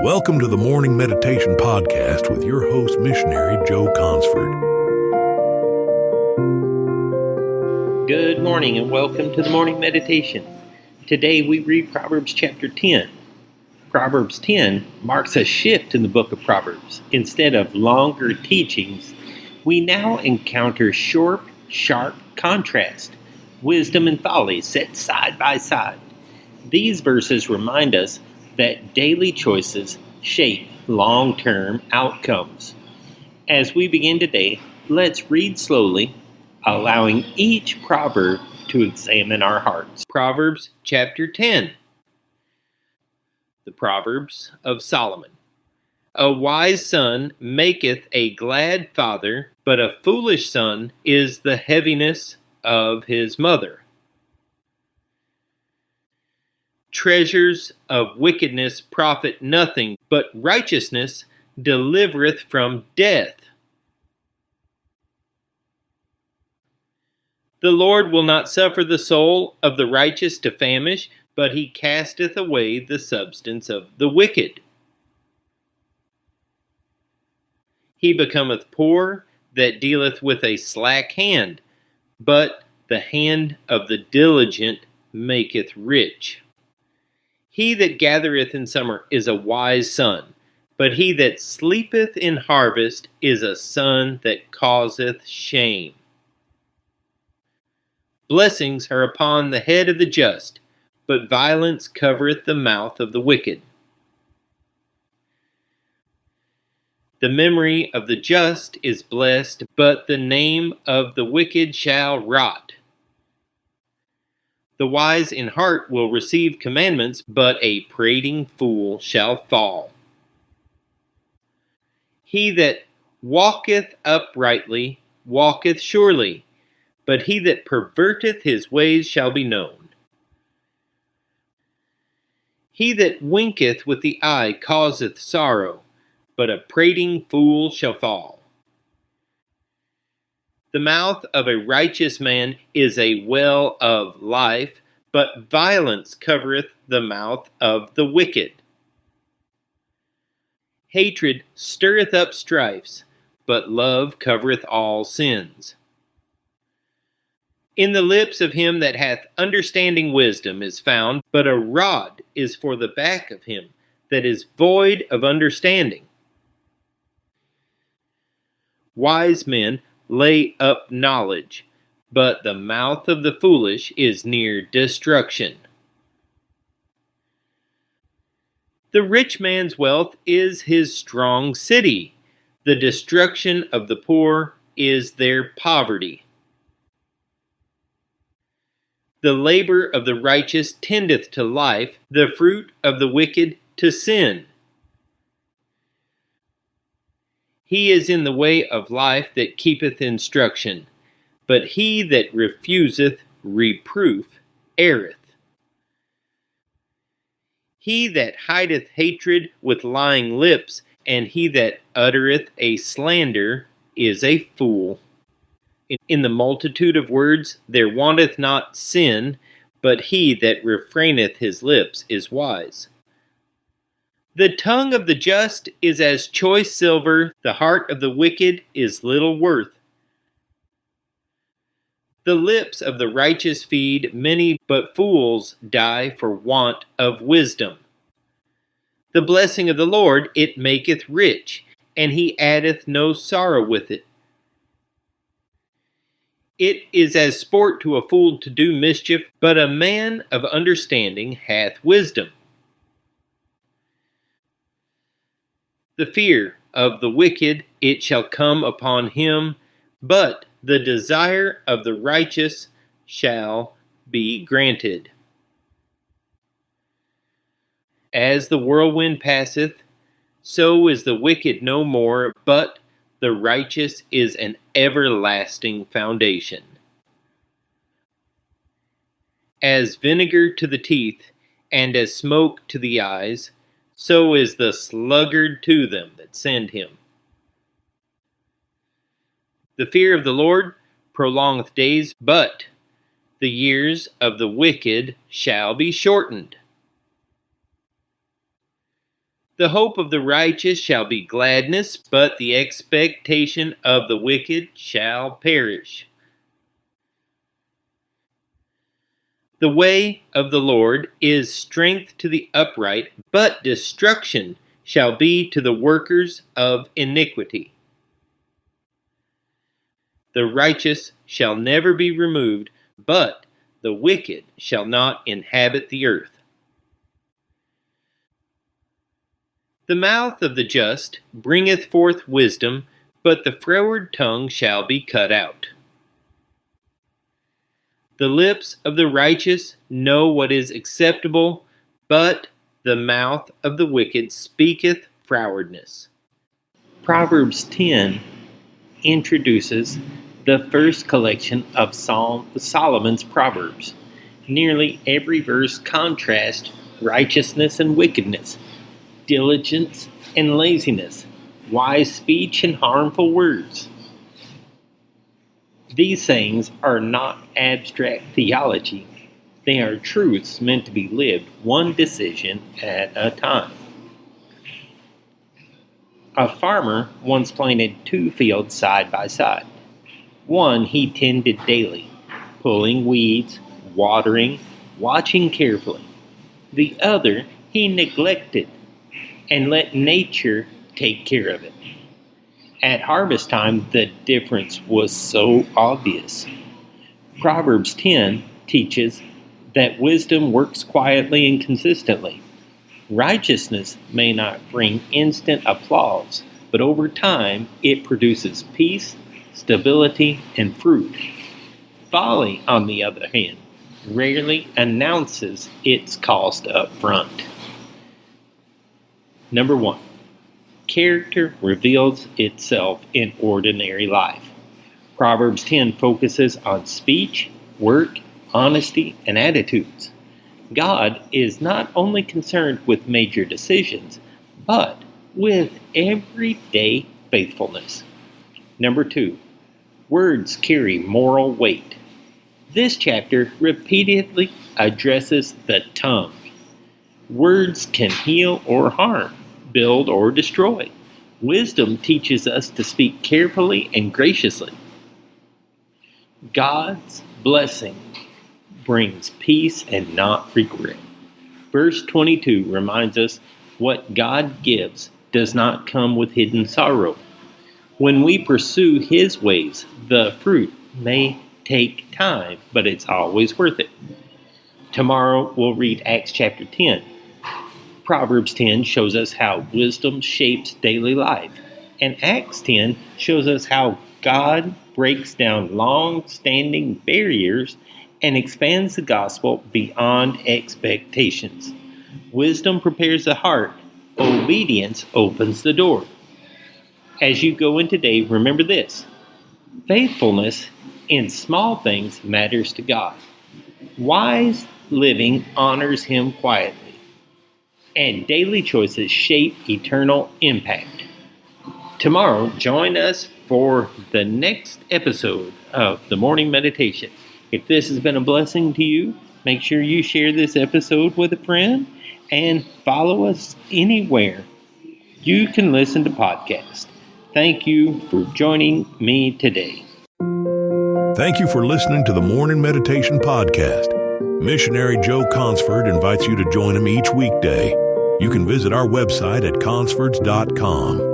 Welcome to the Morning Meditation Podcast with your host, missionary Joe Consford. Good morning and welcome to the Morning Meditation. Today we read Proverbs chapter 10. Proverbs 10 marks a shift in the book of Proverbs. Instead of longer teachings, we now encounter sharp contrast, wisdom and folly set side by side. These verses remind us that daily choices shape long-term outcomes. As we begin today, let's read slowly, allowing each proverb to examine our hearts. Proverbs chapter 10. The Proverbs of Solomon. A wise son maketh a glad father, but a foolish son is the heaviness of his mother. Treasures of wickedness profit nothing, but righteousness delivereth from death. The Lord will not suffer the soul of the righteous to famish, but he casteth away the substance of the wicked. He becometh poor that dealeth with a slack hand, but the hand of the diligent maketh rich. He that gathereth in summer is a wise son, but he that sleepeth in harvest is a son that causeth shame. Blessings are upon the head of the just, but violence covereth the mouth of the wicked. The memory of the just is blessed, but the name of the wicked shall rot. The wise in heart will receive commandments, but a prating fool shall fall. He that walketh uprightly walketh surely, but he that perverteth his ways shall be known. He that winketh with the eye causeth sorrow, but a prating fool shall fall. The mouth of a righteous man is a well of life, but violence covereth the mouth of the wicked. Hatred stirreth up strifes, but love covereth all sins. In the lips of him that hath understanding wisdom is found, but a rod is for the back of him that is void of understanding. Wise men lay up knowledge, but the mouth of the foolish is near destruction. The rich man's wealth is his strong city. The destruction of the poor is their poverty. The labor of the righteous tendeth to life, the fruit of the wicked to sin. He is in the way of life that keepeth instruction, but he that refuseth reproof erreth. He that hideth hatred with lying lips, and he that uttereth a slander, is a fool. In the multitude of words there wanteth not sin, but he that refraineth his lips is wise. The tongue of the just is as choice silver, the heart of the wicked is little worth. The lips of the righteous feed many, but fools die for want of wisdom. The blessing of the Lord, it maketh rich, and he addeth no sorrow with it. It is as sport to a fool to do mischief, but a man of understanding hath wisdom. The fear of the wicked, it shall come upon him, but the desire of the righteous shall be granted. As the whirlwind passeth, so is the wicked no more, but the righteous is an everlasting foundation. As vinegar to the teeth, and as smoke to the eyes, so is the sluggard to them that send him. The fear of the Lord prolongeth days, but the years of the wicked shall be shortened. The hope of the righteous shall be gladness, but the expectation of the wicked shall perish. The way of the Lord is strength to the upright, but destruction shall be to the workers of iniquity. The righteous shall never be removed, but the wicked shall not inhabit the earth. The mouth of the just bringeth forth wisdom, but the froward tongue shall be cut out. The lips of the righteous know what is acceptable, but the mouth of the wicked speaketh frowardness. Proverbs 10 introduces the first collection of Solomon's Proverbs. Nearly every verse contrasts righteousness and wickedness, diligence and laziness, wise speech and harmful words. These sayings are not abstract theology. They are truths meant to be lived one decision at a time. A farmer once planted 2 fields side by side. One he tended daily, pulling weeds, watering, watching carefully. The other he neglected and let nature take care of it. At harvest time, the difference was so obvious. Proverbs 10 teaches that wisdom works quietly and consistently. Righteousness may not bring instant applause, but over time it produces peace, stability, and fruit. Folly, on the other hand, rarely announces its cost up front. Number 1. Character reveals itself in ordinary life. Proverbs 10 focuses on speech, work, honesty, and attitudes. God is not only concerned with major decisions, but with everyday faithfulness. Number 2. Words carry moral weight. This chapter repeatedly addresses the tongue. Words can heal or harm, build or destroy. Wisdom teaches us to speak carefully and graciously. God's blessing brings peace and not regret. Verse 22 reminds us what God gives does not come with hidden sorrow. When we pursue His ways, the fruit may take time, but it's always worth it. Tomorrow we'll read Acts chapter 10. Proverbs 10 shows us how wisdom shapes daily life, and Acts 10 shows us how God breaks down long-standing barriers and expands the gospel beyond expectations. Wisdom prepares the heart. Obedience opens the door. As you go in today, remember this: faithfulness in small things matters to God. Wise living honors Him quietly, and daily choices shape eternal impact. Tomorrow, join us for the next episode of the Morning Meditation. If this has been a blessing to you, make sure you share this episode with a friend and follow us anywhere you can listen to podcasts. Thank you for joining me today. Thank you for listening to the Morning Meditation Podcast. Missionary Joe Consford invites you to join him each weekday. You can visit our website at consfords.com.